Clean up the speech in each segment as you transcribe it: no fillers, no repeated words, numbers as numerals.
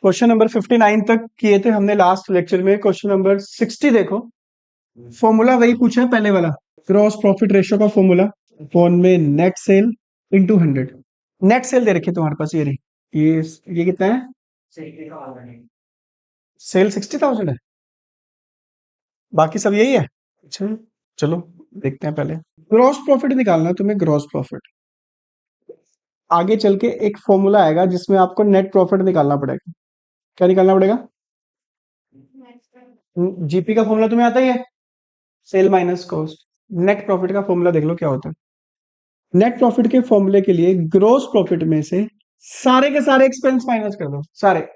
Question number 59 तक किए थे हमने लास्ट लेक्चर में। क्वेश्चन नंबर 60 देखो, फॉर्मूला वही पूछा है पहले वाला, ग्रॉस प्रॉफिट रेशियो का फॉर्मूला फोन में net sale into 100। Net sale दे रखी है तुम्हारे पास, ये रही। ये कितना है? सेल 60,000 है, बाकी सब यही है। अच्छा चलो देखते हैं। पहले ग्रॉस प्रॉफिट निकालना है तुम्हें। ग्रॉस प्रॉफिट आगे चल के एक फॉर्मूला आएगा जिसमें आपको नेट प्रॉफिट निकालना पड़ेगा। क्या निकालना पड़ेगा? जीपी का फॉर्मूला तुम्हें आता ही है, sale minus cost. Net profit का फॉर्मूला देख लो क्या होता है। नेट प्रॉफिट के फॉर्मूले के लिए ग्रॉस प्रॉफिट में से सारे के सारे एक्सपेंस माइनस कर दो। सारे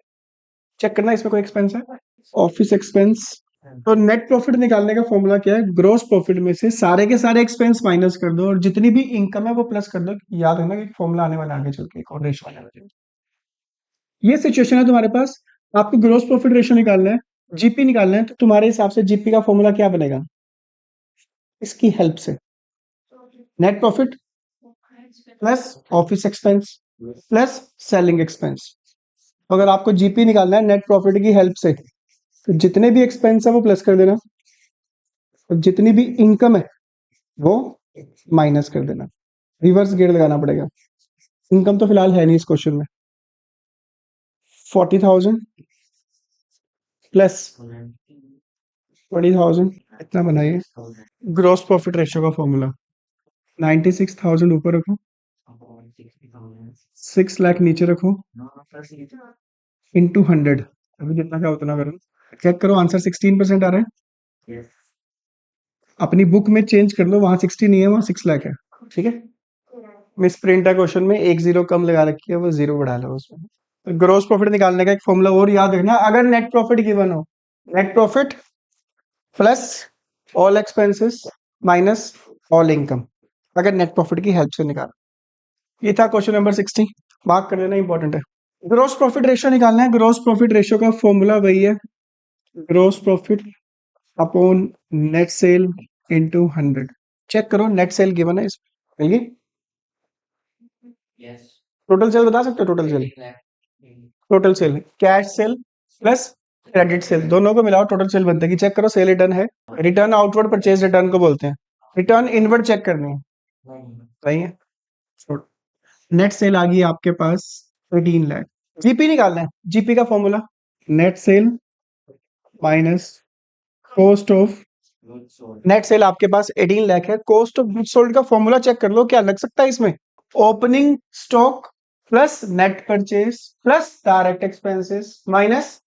चेक करना इसमें कोई एक्सपेंस है, ऑफिस एक्सपेंस। तो नेट प्रॉफिट निकालने का फॉर्मूला क्या है? ग्रॉस प्रॉफिट में से सारे के सारे एक्सपेंस माइनस कर दो और जितनी भी इनकम है वो प्लस कर दो। याद रखना कि फॉर्मूला आने वाला आगे चल के एक और रेशो आने वाला है। ये सिचुएशन है तुम्हारे पास, आपको ग्रॉस प्रॉफिट रेशियो निकालना है, जीपी निकालना है। तो तुम्हारे हिसाब से जीपी का फॉर्मूला क्या बनेगा? इसकी हेल्प से net profit plus office expense plus selling expense. अगर आपको जीपी निकालना है नेट प्रॉफिट की हेल्प से, तो जितने भी एक्सपेंस है वो प्लस कर देना और जितनी भी इनकम है वो माइनस कर देना। रिवर्स गेयर लगाना पड़ेगा। इनकम तो फिलहाल है नहीं इस क्वेश्चन में। 40,000 प्लस 20,000 इतना बनाइए। ग्रॉस प्रॉफिट रेशियो का फॉर्मूला 96,000 ऊपर रखो, 6 लाख नीचे रखो, इंटू 100। अभी जितना क्या उतना करो। चेक करो आंसर 16% आ रहा है। अपनी बुक में चेंज कर लो, वहां 60 नहीं है, वहां 6 लाख है। ठीक है, मिस प्रिंट है क्वेश्चन में, एक जीरो कम लगा रखी है, वो जीरो बढ़ा लो उसमें। तो ग्रॉस प्रॉफिट निकालने का एक फॉर्मूला और याद रखना, अगर नेट प्रॉफिट गिवन हो, net profit plus all expenses minus all income, अगर नेट प्रॉफिट की हेल्प से निकाल। ये था क्वेश्चन नंबर 60, मार्क कर देना, इंपॉर्टेंट है। ग्रॉस प्रॉफिट रेशियो निकालना है। ग्रॉस प्रॉफिट रेशियो का फॉर्मूला वही है, gross profit upon net sale into 100। Check करो नेट सेल गिवन है इसमें, मिल गई। टोटल सेल बता सकते हो? Total sale, total sale cash sale plus credit sale दोनों को मिलाओ, टोटल सेल बनता है कि। चेक करो सेल रिटर्न है, रिटर्न आउटवर्ड परचेज रिटर्न को बोलते हैं। रिटर्न इनवर्ड चेक करनी है, सही है। नेट सेल आ गई आपके पास 18 लाख। जीपी निकालना है, जीपी का formula net cell minus cost of, net cell आपके पास 18 लाख है, कॉस्ट ऑफ गुड्स सोल्ड का फॉर्मूला चेक कर लो क्या लग सकता है इसमें। Opening stock plus net purchase plus direct expenses minus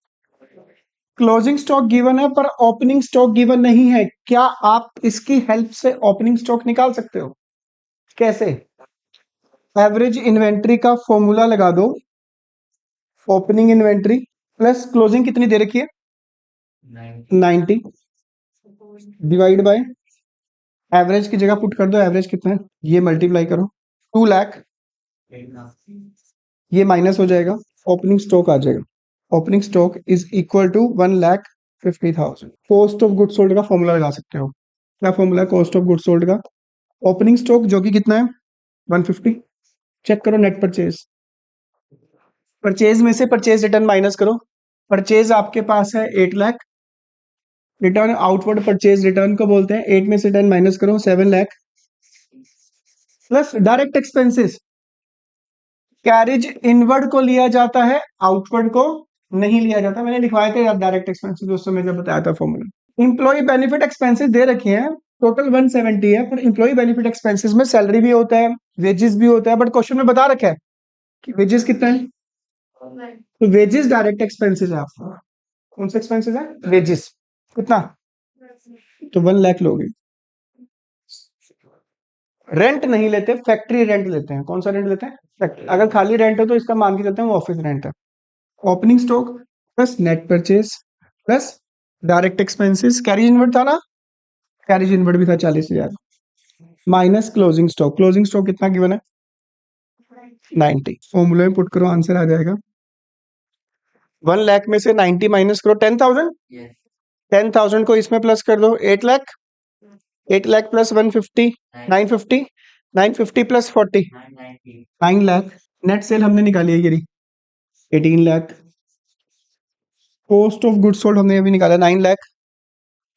closing stock given है पर ओपनिंग स्टॉक गिवन नहीं है। क्या आप इसकी हेल्प से ओपनिंग स्टॉक निकाल सकते हो? कैसे? एवरेज इन्वेंट्री का फॉर्मूला लगा दो, ओपनिंग इन्वेंट्री प्लस क्लोजिंग कितनी दे रखी है 90 डिवाइड बाय एवरेज की जगह पुट कर दो, एवरेज कितना है ये मल्टीप्लाई करो 2 लाख, ये माइनस हो जाएगा, ओपनिंग स्टॉक आ जाएगा। Opening stock is equal to 1,50,000। Cost of good sold का फॉर्मूला लगा सकते हो। क्या फॉर्मूला है कॉस्ट ऑफ गुड सोल्ड का? ओपनिंग स्टॉक जो कि कितना है 150। चेक करो नेट परचेज, परचेज में से परचेज रिटर्न माइनस करो। परचेज आपके पास है 8 lakh, return outward purchase return को बोलते हैं, 8 में से 10 माइनस करो 7 lakh plus direct expenses. Carriage inward को लिया जाता है, आउटवर्ड को नहीं लिया जाता। मैंने लिखवाए थे डायरेक्ट एक्सपेंसेस उस समय जब बताया था फॉर्मूला। इंप्लॉय बेनिफिट एक्सपेंसेस दे रखे हैं, टोटल 170 है, पर इंप्लॉय बेनिफिट एक्सपेंसेस में सैलरी भी होता है, वेजेस भी होता है, बट क्वेश्चन में बता रखा है कि वेजेस कितना है। तो वेजेस डायरेक्ट एक्सपेंसेस है आपका, कौन से एक्सपेंसेस है? वेजेस कितना, तो 1 लाख लोगे। रेंट नहीं लेते, फैक्ट्री रेंट लेते हैं। कौन सा रेंट लेते हैं? फैक्ट्री। अगर खाली रेंट है तो इसका मान के चलते हैं वो ऑफिस रेंट है। Opening stock plus net purchase plus direct expenses, carriage inward था ना, कैरिज इनवर्ड भी था 40,000 minus closing stock. Closing stock कितना गिवन है 90। फॉर्मूले में पुट करो, आंसर आ जाएगा 1 लाख में से 90 माइनस करो 10,000, 10,000 को इसमें प्लस कर दो 8 lakh, 8 lakh plus 150 950, 950 plus 40 9 lakh. Net cell हमने निकाली है ये रही 18 lakh. Cost of goods sold हमने अभी निकाला 9 लाख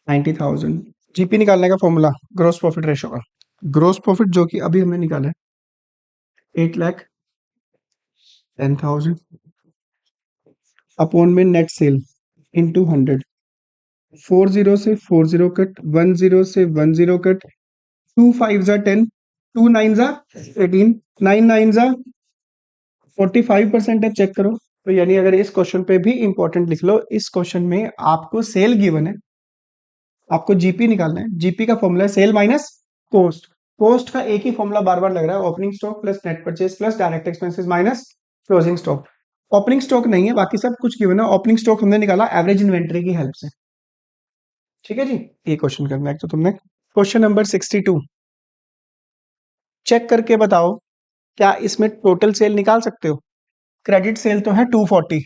90,000। जीपी निकालने का फॉर्मूला ग्रोस प्रॉफिट रेशो का, ग्रोस प्रॉफिट जो कि अभी हमने निकाला है 8 लाख 10,000 अपॉन में नेट सेल इनटू 100। 40 से 40 कट, 10 से 10 कट, 2 5 जा 10, 2 9 जा 18, 9 9 जा 45% है। चेक करो। तो यानी अगर इस क्वेश्चन पे भी इंपॉर्टेंट लिख लो, इस क्वेश्चन में आपको सेल गिवन है, आपको जीपी निकालना है। जीपी का फॉर्मूला है सेल माइनस कॉस्ट। कॉस्ट का एक ही फॉर्मूला बार बार लग रहा है, opening stock plus net purchase plus direct expenses minus closing stock. Opening stock नहीं है, बाकी सब कुछ गिवन है। ओपनिंग स्टॉक हमने निकाला एवरेज इन्वेंट्री की हेल्प से। ठीक है जी, ये क्वेश्चन करना है तो तुमने। क्वेश्चन नंबर 62, चेक करके बताओ क्या इसमें टोटल सेल निकाल सकते हो। क्रेडिट सेल तो है 240,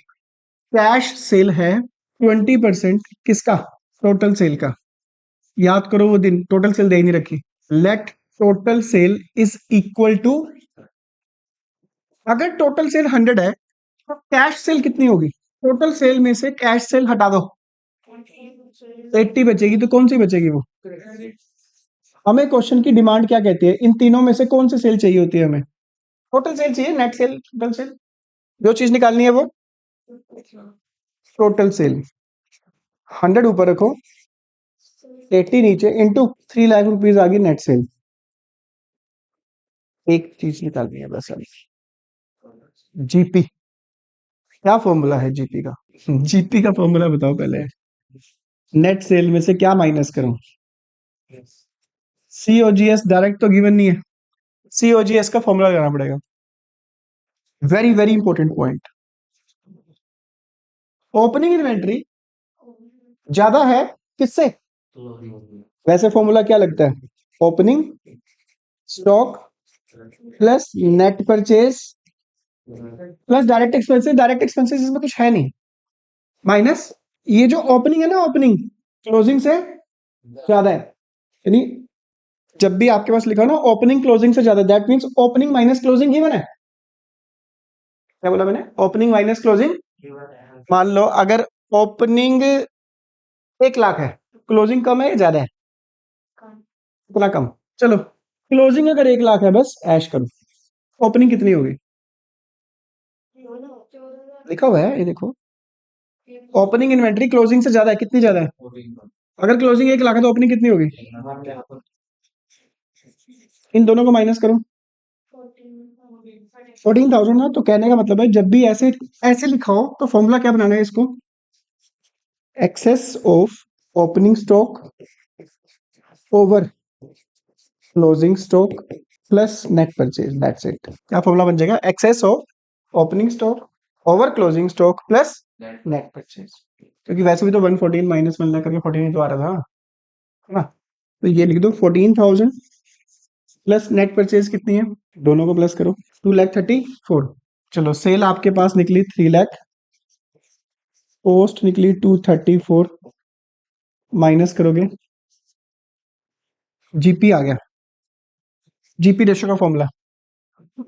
कैश सेल है 20%। किसका? टोटल सेल का। याद करो वो दिन टोटल सेल दे ही नहीं रखी। Let total sale is equal to, अगर टोटल सेल 100 है तो कैश सेल कितनी होगी? टोटल सेल में से कैश सेल हटा दो, 80 बचेगी। तो कौन सी बचेगी वो? हमें क्वेश्चन की डिमांड क्या कहती है? इन तीनों में से कौन सी सेल चाहिए होती है हमें? टोटल सेल चाहिए, नेट सेल, टोटल सेल। जो चीज निकालनी है वो टोटल सेल। 100 ऊपर रखो, 80 नीचे, इंटू 3 लाख रुपीज आ गई नेट सेल। एक चीज निकालनी है बस अभी, जीपी। क्या फॉर्मूला है जीपी का? जीपी का फॉर्मूला बताओ पहले। नेट सेल में से क्या माइनस करूं? सीओजीएस डायरेक्ट तो गिवन नहीं है, सीओजीएस का फॉर्मूला लगाना पड़ेगा। Very very important point. Opening inventory ज्यादा है किससे? वैसे फॉर्मूला क्या लगता है? Opening stock plus net purchase plus direct expenses. Direct expenses इसमें कुछ है नहीं, माइनस ये जो ओपनिंग है ना, ओपनिंग क्लोजिंग से ज्यादा है। यानी जब भी आपके पास लिखा हो ना ओपनिंग क्लोजिंग से ज्यादा, that means opening minus closing given है। क्या बोला मैंने? Opening minus closing. मान लो अगर ओपनिंग 1 लाख है, क्लोजिंग कम है या ज्यादा है? इतना कम। चलो क्लोजिंग अगर 1 लाख है, बस ऐश करो। ओपनिंग कितनी होगी? लिखा हुआ है ये देखो, ओपनिंग इन्वेंट्री क्लोजिंग से ज्यादा है। कितनी ज्यादा है? अगर क्लोजिंग 1 लाख है तो ओपनिंग कितनी होगी? इन दोनों को माइनस करो, 14,000 ना। तो कहने का मतलब है जब भी ऐसे ऐसे लिखा हो तो फॉर्मूला क्या बनाना है इसको? Excess of opening stock over closing stock plus net purchase, that's it. क्या फॉर्मूला बन जाएगा? Excess of opening stock over closing stock plus net purchase. क्योंकि वैसे भी तो 114 माइनस 1 करके 14 तो आ रहा था, है ना? तो ये लिख दो 14,000 प्लस नेट परचेज कितनी है, दोनों को प्लस करो, 2,34,000। चलो सेल आपके पास निकली 3 लाख, पोस्ट निकली 234, माइनस करोगे जीपी आ गया। जीपी रेशो का formula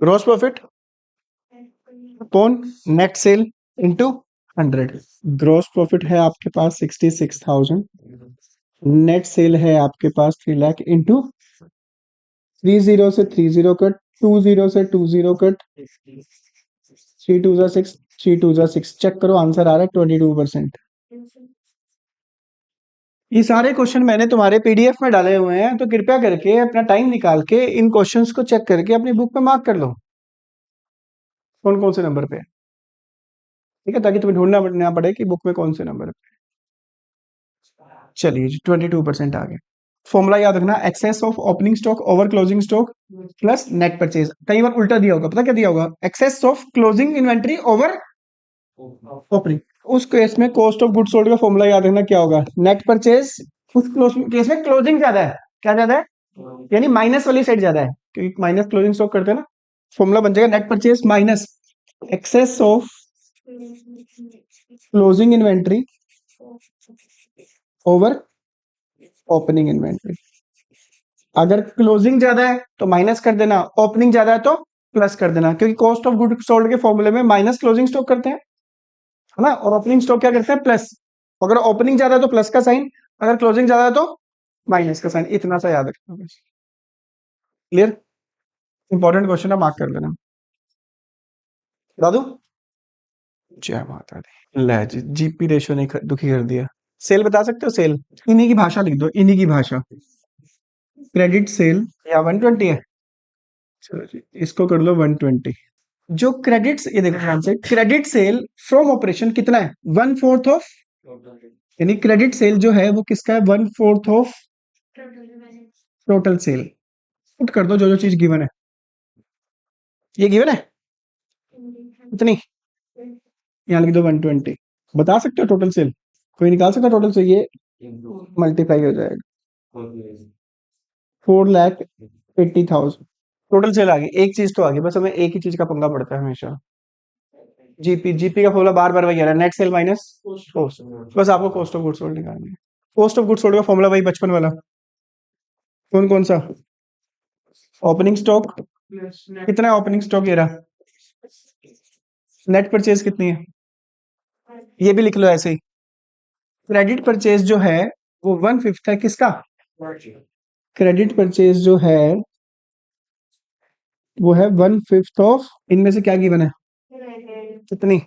gross profit upon net sale into 100। Gross profit है आपके पास 66,000, नेट सेल है आपके पास 3 लाख, इंटू 30 से 30 कट, 20 से 20 कट, 3 2 जा 6, 3 2 जा 6। चेक करो आंसर आ रहा है 22%। ये सारे क्वेश्चन मैंने तुम्हारे पीडीएफ में डाले हुए हैं, तो कृपया करके अपना टाइम निकाल के इन क्वेश्चंस को चेक करके अपनी बुक में मार्क कर लो कौन कौन से नंबर पे है। ठीक है, ताकि तुम्हें ढूंढना ना पड़े कि बुक में कौन से नंबर पे। चलिए जी 22% आ गया। फॉर्मूला याद रखना, excess of opening stock over closing stock plus net purchase. कई बार उल्टा दिया होगा, पता क्या दिया होगा? Excess of closing inventory over opening. उस केस में कॉस्ट ऑफ गुड्स सोल्ड का फॉर्मूला याद रखना क्या होगा? Net purchase. उस केस में क्लोजिंग ज्यादा है। क्या ज्यादा है? यानी माइनस वाली साइड ज्यादा है, क्योंकि माइनस क्लोजिंग स्टॉक करते हैं ना। फॉर्मूला बन जाएगा net purchase minus excess of closing inventory over opening inventory. अगर क्लोजिंग ज्यादा है तो माइनस कर देना, ओपनिंग ज्यादा है तो प्लस कर देना, क्योंकि कॉस्ट ऑफ गुड सोल्ड के फॉर्मूले में माइनस क्लोजिंग स्टॉक करते हैं, है ना, और ओपनिंग स्टॉक क्या करते हैं, प्लस। अगर ओपनिंग ज्यादा है तो प्लस का साइन, अगर क्लोजिंग ज्यादा है तो माइनस का साइन। इतना सा याद रखना बस। क्लियर? इंपॉर्टेंट क्वेश्चन है, मार्क कर लेना। बता दूं? जय माता दी। ले जी, जीपी रेशियो ने दुखी कर दिया। सेल बता सकते हो? सेल इन्हीं की भाषा लिख दो, इन्हीं की भाषा। क्रेडिट सेल या 120 है, चलो जी इसको कर लो 120। जो क्रेडिट, ये देखो ध्यान से, क्रेडिट सेल फ्रॉम ऑपरेशन कितना है, 1/4 ऑफ, यानी क्रेडिट सेल जो है वो किसका है, 1/4 ऑफ टोटल सेल। पुट कर दो जो जो चीज गिवन है, ये गिवन है इतनी, यहाँ लिख दो 120। बता सकते हो टोटल सेल? कोई निकाल सकता टोटल सेल? ये मल्टीप्लाई हो जाएगा, 4,80,000 टोटल सेल आ गई। एक चीज तो आ गई, बस हमें एक ही चीज का पंगा पड़ता है हमेशा, जीपी। जीपी का फॉर्मूला बार बार वही आ रहा है, नेट सेल माइनस कॉस्ट। बस आपको कॉस्ट ऑफ गुड सोल्ड निकालनी है। कॉस्ट ऑफ गुड सोल्ड का फॉर्मूला वही बचपन वाला। कौन कौन सा? ओपनिंग स्टॉक कितना है, ओपनिंग स्टॉक ये रहा। नेट परचेज कितनी है, ये भी लिख लो ऐसे ही। क्रेडिट परचेज जो है वो 1/5 है किसका, क्रेडिट परचेज जो है वो है 1/5 ऑफ, इनमें से क्या गिवन है, कितनी,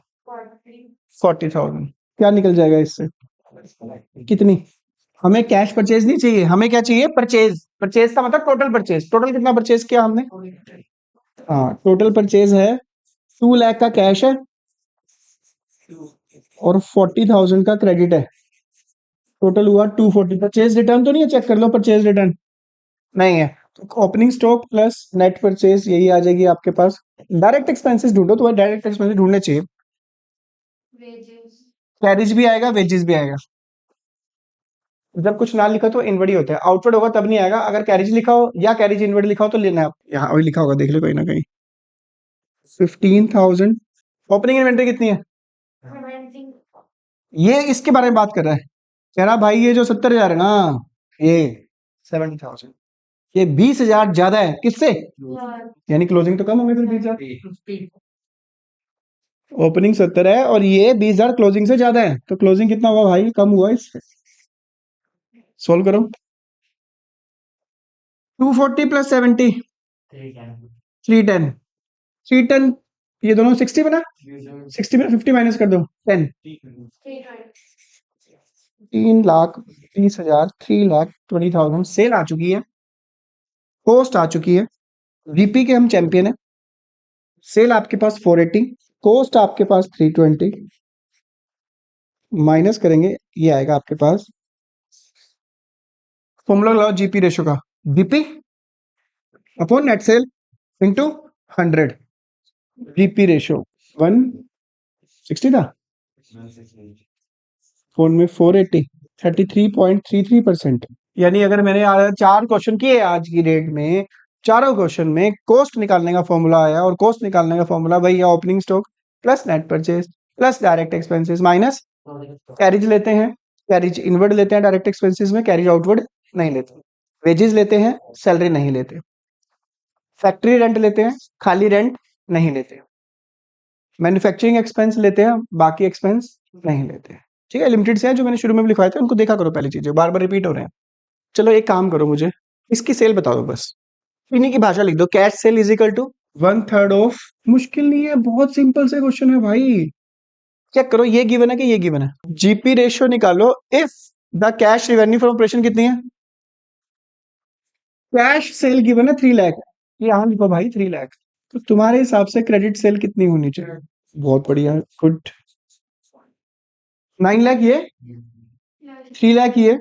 40,000। क्या निकल जाएगा इससे, कितनी? हमें कैश परचेज नहीं चाहिए, हमें क्या चाहिए, परचेज। परचेज का मतलब टोटल परचेज। टोटल कितना परचेज किया हमने, हाँ टोटल परचेज है 2 लाख का कैश है और 40,000 का क्रेडिट है, टोटल हुआ 240। परचेज रिटर्न तो नहीं है, चेक कर लो परचेज रिटर्न, नहीं है। तो opening stock plus net purchase यही आ जाएगी आपके पास। डायरेक्ट एक्सपेंसेस ढूंढो, तो डायरेक्ट एक्सपेंसेस ढूंढने चाहिए, कैरिज भी आएगा, वेजेस भी आएगा। जब कुछ ना लिखा तो इनवर्ड ही होता है, आउटवर्ड होगा तब नहीं आएगा। अगर कैरिज लिखा हो या कैरिज इनवर्ड लिखा हो तो लेना है आप, यहाँ वही लिखा होगा, देख लो कहीं ना कहीं। 15,000 ओपनिंग इन्वेंटरी कितनी है, ये इसके बारे में बात कर रहा है, कह रहा भाई ये जो 70,000 है ना, ये 70,000, ये 20,000 ज्यादा है किससे, यानी क्लोजिंग तो कम होंगे फिर 20,000। ओपनिंग 70 है और ये 20,000 क्लोजिंग से ज्यादा है, तो क्लोजिंग कितना हुआ भाई, कम हुआ इससे। सोल्व करो, 240 प्लस 70 310, 310, ये दोनों 60 बना, 60 में 50 माइनस कर दो 10, 3,20,000, 3,20,000 सेल आ चुकी है, कॉस्ट आ चुकी है, वीपी के हम चैंपियन है। सेल आपके पास 480, कॉस्ट आपके पास 320, माइनस करेंगे ये आएगा आपके पास, फॉर्मूला लगाओ जीपी रेशो का, BP upon net sale into 100, GP ratio 160 था, फोन में 480, 33.33%। यानी अगर मैंने 4 क्वेश्चन किए आज की डेट में, चारों क्वेश्चन में कॉस्ट निकालने का फॉर्मूला आया, और कॉस्ट निकालने का फॉर्मूला वही है, opening stock plus net purchase plus direct expenses minus carriage लेते हैं, कैरिज इनवर्ड लेते हैं डायरेक्ट एक्सपेंसेस में, कैरिज आउटवर्ड नहीं लेते, वेजेस लेते हैं, सैलरी नहीं लेते, फैक्ट्री रेंट लेते हैं, खाली रेंट नहीं लेते, मैन्युफैक्चरिंग एक्सपेंस लेते हैं, बाकी एक्सपेंस नहीं लेते। ठीक है, लिमिटेड से है, जो मैंने शुरू में भी लिखवाए थे उनको देखा करो, पहली चीजें बार बार रिपीट हो रहे हैं। चलो एक काम करो, मुझे इसकी सेल बता दो बस, इन्हीं की भाषा लिख दो, cash sale is equal to 1/3 of, मुश्किल नहीं है, बहुत सिंपल से क्वेश्चन है भाई। चेक करो, ये गिवन है कि ये गिवन है, जीपी रेशियो निकालो if the cash revenue from operation कितनी है, कैश सेल गिवन है 3 लाख, यहाँ लिखो भाई 3 लाख, तो तुम्हारे हिसाब से क्रेडिट सेल कितनी होनी चाहिए, बहुत बढ़िया, गुड, 9 लाख ये, 3 लाख ये,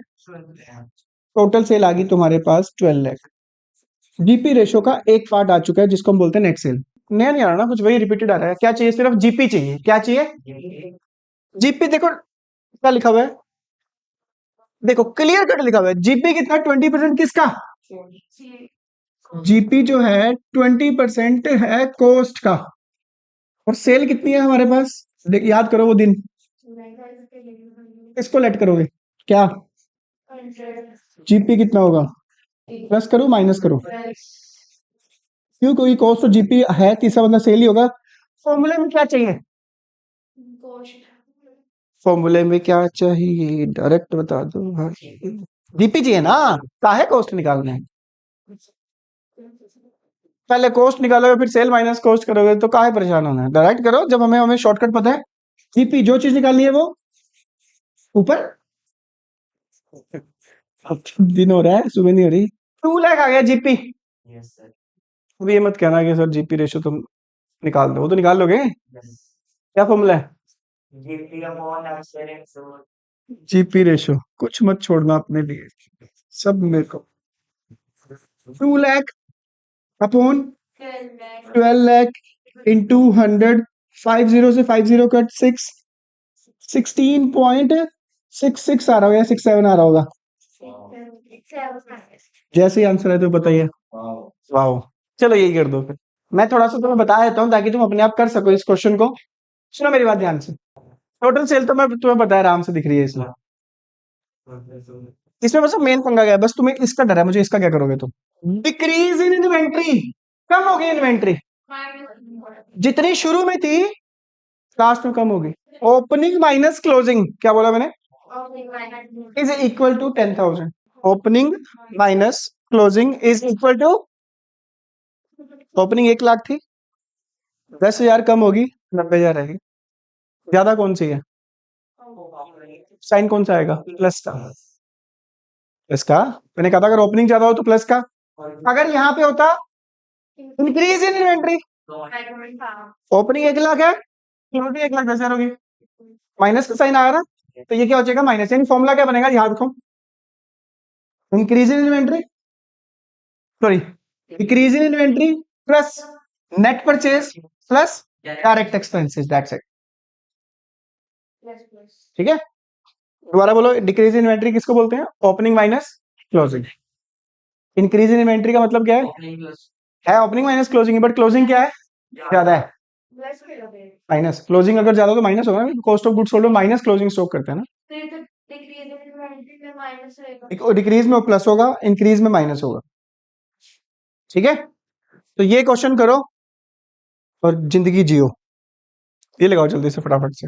टोटल सेल आ गई तुम्हारे पास 12 लाख। जीपी रेशो का एक पार्ट आ चुका है जिसको हम बोलते हैं नेट सेल। नया नहीं आ रहा ना कुछ, वही रिपीटेड आ रहा है। क्या चाहिए, सिर्फ जीपी चाहिए, क्या चाहिए, जीपी। देखो क्या लिखा हुआ है, देखो क्लियर कट लिखा हुआ है, जीपी कितना, 20% किसका, जीपी जो है 20% है कॉस्ट का, और सेल कितनी है हमारे पास, याद करो वो दिन, इसको लेट करोगे क्या, जीपी कितना होगा, प्लस करो माइनस करो, क्यों, कोई कॉस्ट तो जीपी है, तीसरा बंदा सेल ही होगा। फॉर्मूले में क्या चाहिए, फॉर्मूले में क्या चाहिए, डायरेक्ट बता दो भाई। जीपी चाहिए ना, काहे कॉस्ट निकालना है, पहले कॉस्ट निकालोगे फिर सेल माइनस कॉस्ट करोगे तो काहे परेशान होना है, डायरेक्ट करो। जब हमें हमें शॉर्टकट पता है, जीपी जो चीज निकालनी है वो ऊपर। अब दिन हो रहा है, सुबह नहीं हो रही। 2 लाख आ गया जीपी। अब ये मत कहना कि सर जीपी रेशो तुम निकाल दो, वो तो निकाल लोगे। क्या फॉर्मूला है, जीपी रेशो, कुछ मत छोड़ना अपने लिए, सब मेरे को। 2 लाख अपॉन 12 लाख इंटू 100, 50 से 50 कट 6, 16.66 आ रहा होगा, 67 आ रहा होगा। जैसे ही आंसर है तो बताइए। वाओ, चलो यही कर दो फिर। मैं थोड़ा सा तुम्हें बता देता हूँ ताकि तुम अपने आप कर सको इस क्वेश्चन को। सुनो मेरी बात ध्यान से, टोटल सेल तो मैं तुम्हें पता है आराम से दिख रही है इसमें। इसमें बस मेन पंगा क्या है, बस तुम्हें इसका डर है मुझे, इसका क्या करोगे तुम, डिक्रीज इन इन्वेंट्री, कम होगी इन्वेंट्री, जितनी शुरू में थी लास्ट में कम होगी। ओपनिंग माइनस क्लोजिंग, क्या बोला मैंने, is equal to 10,000। Opening minus closing is equal to, opening 1 lakh थी, 10,000 कम होगी, 90,000 रहेगी। ज्यादा कौन सी है, साइन कौन सा आएगा, प्लस का। प्लस का, मैंने कहा था अगर ओपनिंग ज्यादा हो तो प्लस का। अगर यहाँ पे होता increase in inventory, opening 1 lakh है, क्लोजिंग 1,10,000 होगी, माइनस का साइन आया ना, तो ये क्या हो जाएगा माइनस, यानी फॉर्मूला क्या बनेगा, याद रखो, increase in inventory, sorry decrease in inventory plus net purchase plus direct expenses, that's it. ठीक है, दोबारा बोलो, डिक्रीज इन इन्वेंट्री किसको बोलते हैं, opening minus closing. Increase in inventory का मतलब क्या है opening minus closing, but closing क्या है, ज्यादा है, माइनस। क्लोजिंग अगर ज्यादा हो तो माइनस होगा ना, कॉस्ट ऑफ गुड्स सोल्ड में माइनस क्लोजिंग स्टॉक करते हैं ना, डिक्रीज में प्लस होगा, इंक्रीज में माइनस होगा। ठीक है, तो ये क्वेश्चन करो और जिंदगी जियो। ये लगाओ जल्दी से फटाफट से।